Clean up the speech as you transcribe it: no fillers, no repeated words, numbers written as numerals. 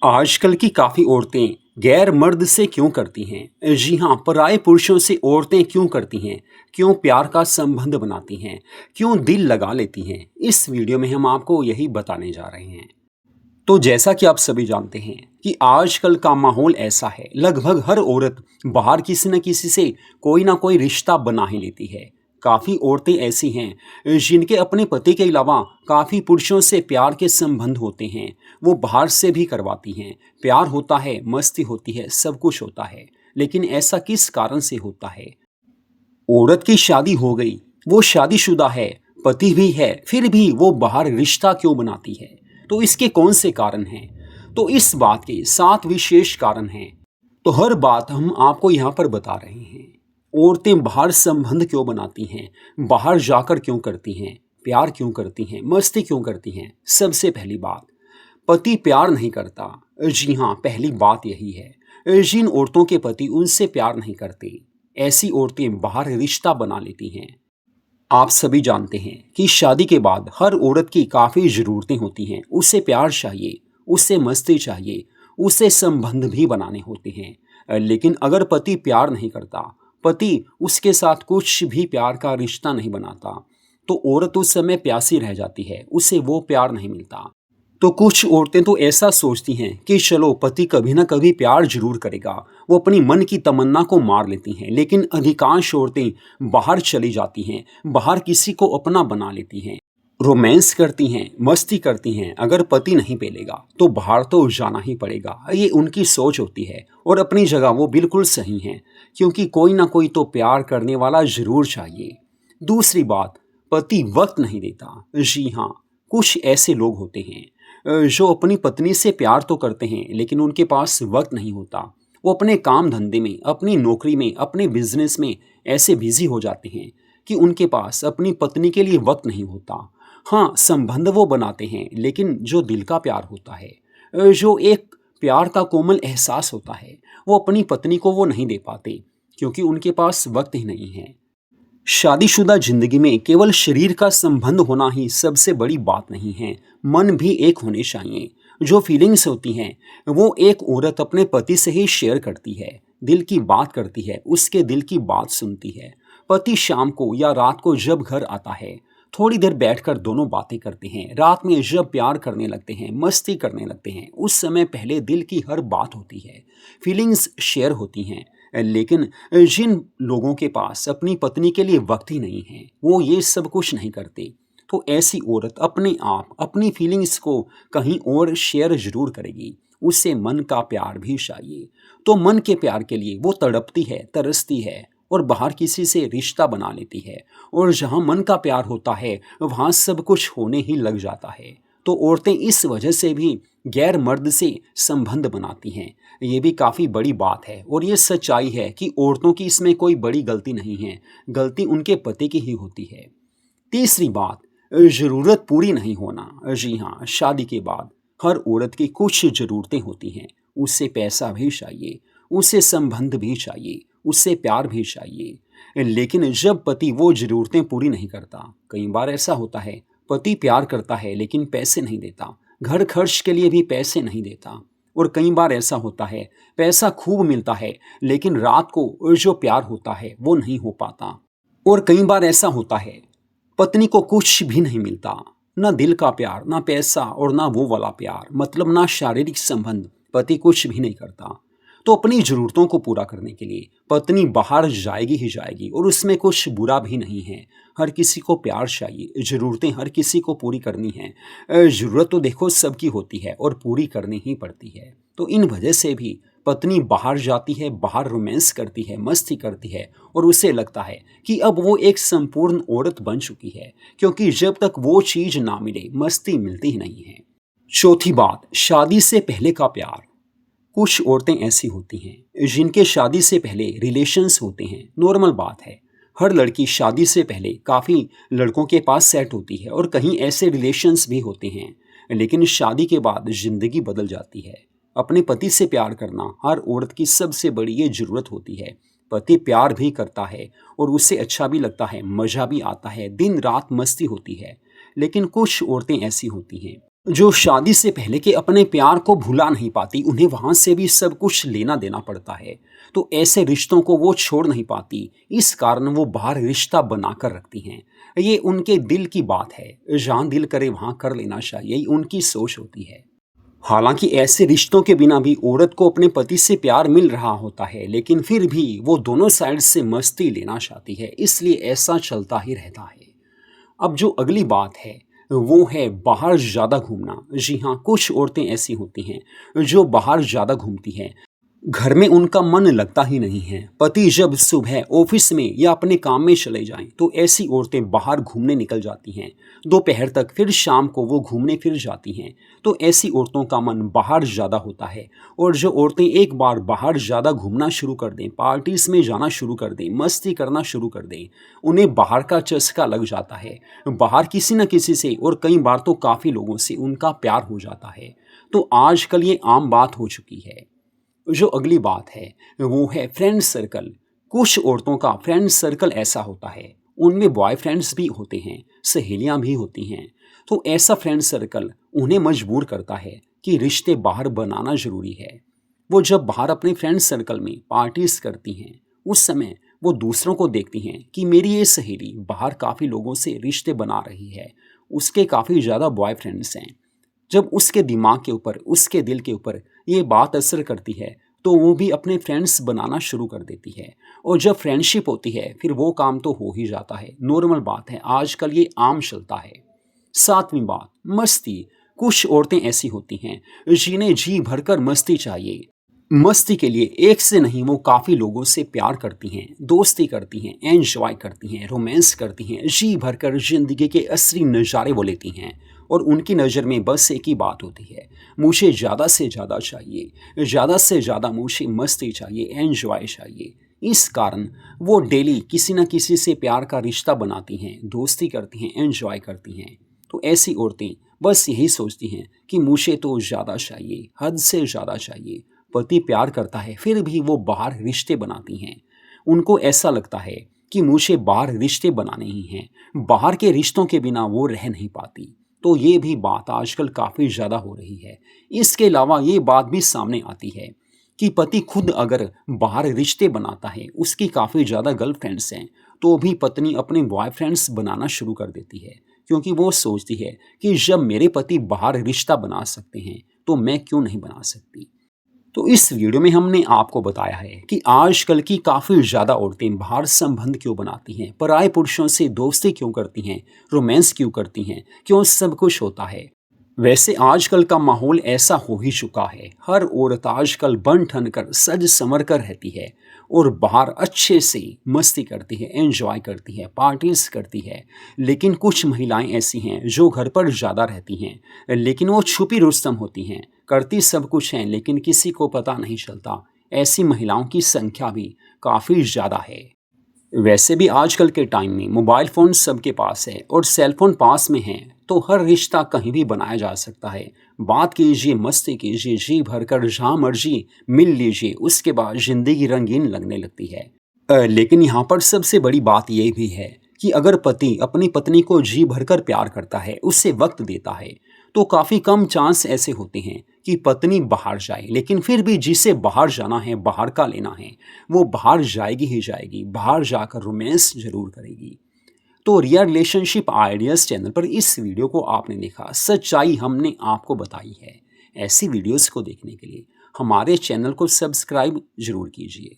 आजकल की काफ़ी औरतें गैर मर्द से क्यों करती हैं? जी हाँ, पराये पुरुषों से औरतें क्यों करती हैं? क्यों प्यार का संबंध बनाती हैं? क्यों दिल लगा लेती हैं? इस वीडियो में हम आपको यही बताने जा रहे हैं। तो जैसा कि आप सभी जानते हैं कि आजकल का माहौल ऐसा है, लगभग हर औरत बाहर किसी न किसी से कोई ना कोई रिश्ता बना ही लेती है। काफ़ी औरतें ऐसी हैं जिनके अपने पति के अलावा काफ़ी पुरुषों से प्यार के संबंध होते हैं। वो बाहर से भी करवाती हैं। प्यार होता है, मस्ती होती है, सब कुछ होता है। लेकिन ऐसा किस कारण से होता है? औरत की शादी हो गई, वो शादीशुदा है, पति भी है, फिर भी वो बाहर रिश्ता क्यों बनाती है? तो इसके कौन से कारण हैं? तो इस बात के 7 विशेष कारण हैं। तो हर बात हम आपको यहाँ पर बता रहे हैं। औरतें बाहर संबंध क्यों बनाती हैं? बाहर जाकर क्यों करती हैं? प्यार क्यों करती हैं? मस्ती क्यों करती हैं? सबसे पहली बात, पति प्यार नहीं करता। जी हाँ, पहली बात यही है। जिन औरतों के पति उनसे प्यार नहीं करते, ऐसी औरतें बाहर रिश्ता बना लेती हैं। आप सभी जानते हैं कि शादी के बाद हर औरत की काफ़ी ज़रूरतें होती हैं। उसे प्यार चाहिए, उसे मस्ती चाहिए, उसे संबंध भी बनाने होते हैं। लेकिन अगर पति प्यार नहीं करता, पति उसके साथ कुछ भी प्यार का रिश्ता नहीं बनाता, तो औरत उस समय प्यासी रह जाती है, उसे वो प्यार नहीं मिलता। तो कुछ औरतें तो ऐसा सोचती हैं कि चलो पति कभी ना कभी प्यार जरूर करेगा, वो अपनी मन की तमन्ना को मार लेती हैं। लेकिन अधिकांश औरतें बाहर चली जाती हैं, बाहर किसी को अपना बना लेती हैं, रोमांस करती हैं, मस्ती करती हैं। अगर पति नहीं पेलेगा तो बाहर तो जाना ही पड़ेगा, ये उनकी सोच होती है। और अपनी जगह वो बिल्कुल सही हैं, क्योंकि कोई ना कोई तो प्यार करने वाला जरूर चाहिए। दूसरी बात, पति वक्त नहीं देता। जी हाँ, कुछ ऐसे लोग होते हैं जो अपनी पत्नी से प्यार तो करते हैं, लेकिन उनके पास वक्त नहीं होता। वो अपने काम धंधे में, अपनी नौकरी में, अपने बिजनेस में ऐसे बिजी हो जाते हैं कि उनके पास अपनी पत्नी के लिए वक्त नहीं होता। हाँ, संबंध वो बनाते हैं, लेकिन जो दिल का प्यार होता है, जो एक प्यार का कोमल एहसास होता है, वो अपनी पत्नी को वो नहीं दे पाते, क्योंकि उनके पास वक्त ही नहीं है। शादीशुदा जिंदगी में केवल शरीर का संबंध होना ही सबसे बड़ी बात नहीं है, मन भी एक होने चाहिए। जो फीलिंग्स होती हैं, वो एक औरत अपने पति से ही शेयर करती है, दिल की बात करती है, उसके दिल की बात सुनती है। पति शाम को या रात को जब घर आता है, थोड़ी देर बैठकर दोनों बातें करते हैं। रात में जब प्यार करने लगते हैं, मस्ती करने लगते हैं, उस समय पहले दिल की हर बात होती है, फीलिंग्स शेयर होती हैं। लेकिन जिन लोगों के पास अपनी पत्नी के लिए वक्त ही नहीं है, वो ये सब कुछ नहीं करते। तो ऐसी औरत अपने आप अपनी फीलिंग्स को कहीं और शेयर जरूर करेगी। उसे मन का प्यार भी चाहिए। तो मन के प्यार के लिए वो तड़पती है, तरसती है और बाहर किसी से रिश्ता बना लेती है। और जहाँ मन का प्यार होता है, वहाँ सब कुछ होने ही लग जाता है। तो औरतें इस वजह से भी गैर मर्द से संबंध बनाती हैं। ये भी काफ़ी बड़ी बात है और ये सच्चाई है कि औरतों की इसमें कोई बड़ी गलती नहीं है, गलती उनके पति की ही होती है। तीसरी बात, ज़रूरत पूरी नहीं होना। जी हाँ, शादी के बाद हर औरत की कुछ ज़रूरतें होती हैं। उसे पैसा भी चाहिए, उसे संबंध भी चाहिए, उससे प्यार भी चाहिए। लेकिन जब पति वो ज़रूरतें पूरी नहीं करता, कई बार ऐसा होता है, पति प्यार करता है लेकिन पैसे नहीं देता, घर खर्च के लिए भी पैसे नहीं देता। और कई बार ऐसा होता है, पैसा खूब मिलता है लेकिन रात को जो प्यार होता है वो नहीं हो पाता। और कई बार ऐसा होता है, पत्नी को कुछ भी नहीं मिलता, ना दिल का प्यार, ना पैसा और ना वो वाला प्यार, मतलब ना शारीरिक संबंध, पति कुछ भी नहीं करता। तो अपनी ज़रूरतों को पूरा करने के लिए पत्नी बाहर जाएगी ही जाएगी और उसमें कुछ बुरा भी नहीं है। हर किसी को प्यार चाहिए, ज़रूरतें हर किसी को पूरी करनी हैं। ज़रूरत तो देखो सबकी होती है और पूरी करनी ही पड़ती है। तो इन वजह से भी पत्नी बाहर जाती है, बाहर रोमांस करती है, मस्ती करती है और उसे लगता है कि अब वो एक संपूर्ण औरत बन चुकी है, क्योंकि जब तक वो चीज़ ना मिले, मस्ती मिलती ही नहीं है। चौथी बात, शादी से पहले का प्यार। कुछ औरतें ऐसी होती हैं जिनके शादी से पहले रिलेशंस होते हैं। नॉर्मल बात है, हर लड़की शादी से पहले काफ़ी लड़कों के पास सेट होती है और कहीं ऐसे रिलेशंस भी होते हैं। लेकिन शादी के बाद ज़िंदगी बदल जाती है। अपने पति से प्यार करना हर औरत की सबसे बड़ी ये ज़रूरत होती है। पति प्यार भी करता है और उससे अच्छा भी लगता है, मज़ा भी आता है, दिन रात मस्ती होती है। लेकिन कुछ औरतें ऐसी होती हैं जो शादी से पहले के अपने प्यार को भुला नहीं पाती, उन्हें वहाँ से भी सब कुछ लेना देना पड़ता है। तो ऐसे रिश्तों को वो छोड़ नहीं पाती, इस कारण वो बाहर रिश्ता बनाकर रखती हैं। ये उनके दिल की बात है, जहाँ दिल करे वहाँ कर लेना चाहिए, यही उनकी सोच होती है। हालांकि ऐसे रिश्तों के बिना भी औरत को अपने पति से प्यार मिल रहा होता है, लेकिन फिर भी वो दोनों साइड से मस्ती लेना चाहती है, इसलिए ऐसा चलता ही रहता है। अब जो अगली बात है वो है बाहर ज़्यादा घूमना। जी हाँ, कुछ औरतें ऐसी होती हैं जो बाहर ज़्यादा घूमती हैं। घर में उनका मन लगता ही नहीं है। पति जब सुबह ऑफिस में या अपने काम में चले जाएं तो ऐसी औरतें बाहर घूमने निकल जाती हैं। दोपहर तक, फिर शाम को वो घूमने फिर जाती हैं। तो ऐसी औरतों का मन बाहर ज़्यादा होता है। और जो औरतें एक बार बाहर ज़्यादा घूमना शुरू कर दें, पार्टीज़ में जाना शुरू कर दें, मस्ती करना शुरू कर दें, उन्हें बाहर का चस्का लग जाता है। बाहर किसी न किसी से, और कई बार तो काफ़ी लोगों से उनका प्यार हो जाता है। तो आजकल ये आम बात हो चुकी है। जो अगली बात है वो है फ्रेंड सर्कल। कुछ औरतों का फ्रेंड सर्कल ऐसा होता है, उनमें बॉयफ्रेंड्स भी होते हैं, सहेलियां भी होती हैं। तो ऐसा फ्रेंड सर्कल उन्हें मजबूर करता है कि रिश्ते बाहर बनाना ज़रूरी है। वो जब बाहर अपने फ्रेंड सर्कल में पार्टीज करती हैं, उस समय वो दूसरों को देखती हैं कि मेरी ये सहेली बाहर काफ़ी लोगों से रिश्ते बना रही है, उसके काफ़ी ज़्यादा बॉयफ्रेंड्स हैं। जब उसके दिमाग के ऊपर, उसके दिल के ऊपर ये बात असर करती है, तो वो भी अपने फ्रेंड्स बनाना शुरू कर देती है। और जब फ्रेंडशिप होती है फिर वो काम तो हो ही जाता है, नॉर्मल बात है, आजकल ये आम चलता है। सातवीं बात, मस्ती। कुछ औरतें ऐसी होती हैं जिन्हें जी भरकर मस्ती चाहिए। मस्ती के लिए एक से नहीं, वो काफ़ी लोगों से प्यार करती हैं, दोस्ती करती हैं, एंजॉय करती हैं, रोमांस करती हैं, जी भरकर ज़िंदगी के असली नज़ारे वो लेती हैं। और उनकी नज़र में बस एक ही बात होती है, मुझे ज़्यादा से ज़्यादा चाहिए, ज़्यादा से ज़्यादा मुझे मस्ती चाहिए, एंजॉय चाहिए। इस कारण वो डेली किसी न किसी से प्यार का रिश्ता बनाती हैं, दोस्ती करती हैं, एंजॉय करती हैं। तो ऐसी औरतें बस यही सोचती हैं कि मुझे तो ज़्यादा चाहिए, हद से ज़्यादा चाहिए। पति प्यार करता है फिर भी वो बाहर रिश्ते बनाती हैं। उनको ऐसा लगता है कि मुझे बाहर रिश्ते बनाने ही हैं, बाहर के रिश्तों के बिना वो रह नहीं पाती। तो ये भी बात आजकल काफ़ी ज़्यादा हो रही है। इसके अलावा ये बात भी सामने आती है कि पति खुद अगर बाहर रिश्ते बनाता है, उसकी काफ़ी ज़्यादा गर्लफ्रेंड्स हैं, तो भी पत्नी अपने बॉयफ्रेंड्स बनाना शुरू कर देती है, क्योंकि वो सोचती है कि जब मेरे पति बाहर रिश्ता बना सकते हैं तो मैं क्यों नहीं बना सकती। तो इस वीडियो में हमने आपको बताया है कि आजकल की काफ़ी ज़्यादा औरतें बाहर संबंध क्यों बनाती हैं, पराये पुरुषों से दोस्ती क्यों करती हैं, रोमांस क्यों करती हैं, क्यों सब कुछ होता है। वैसे आजकल का माहौल ऐसा हो ही चुका है, हर औरत आजकल बन ठन कर सज संवर कर रहती है और बाहर अच्छे से मस्ती करती है, एंजॉय करती है, पार्टीज करती है। लेकिन कुछ महिलाएं ऐसी हैं जो घर पर ज़्यादा रहती हैं, लेकिन वो छुपी रुस्तम होती हैं, करती सब कुछ हैं लेकिन किसी को पता नहीं चलता। ऐसी महिलाओं की संख्या भी काफ़ी ज़्यादा है। वैसे भी आजकल के टाइम में मोबाइल फ़ोन सबके पास है और सेल फोन पास में है, तो हर रिश्ता कहीं भी बनाया जा सकता है। बात कीजिए, मस्ती कीजिए, जी भरकर जहाँ मर्जी मिल लीजिए, उसके बाद ज़िंदगी रंगीन लगने लगती है। लेकिन यहाँ पर सबसे बड़ी बात ये भी है कि अगर पति अपनी पत्नी को जी भरकर प्यार करता है, उससे वक्त देता है, तो काफ़ी कम चांस ऐसे होते हैं कि पत्नी बाहर जाए। लेकिन फिर भी जिसे बाहर जाना है, बाहर का लेना है, वो बाहर जाएगी ही जाएगी, बाहर जाकर रोमांस ज़रूर करेगी। तो रियल रिलेशनशिप आइडियाज़ चैनल पर इस वीडियो को आपने देखा, सच्चाई हमने आपको बताई है। ऐसी वीडियोज़ को देखने के लिए हमारे चैनल को सब्सक्राइब ज़रूर कीजिए।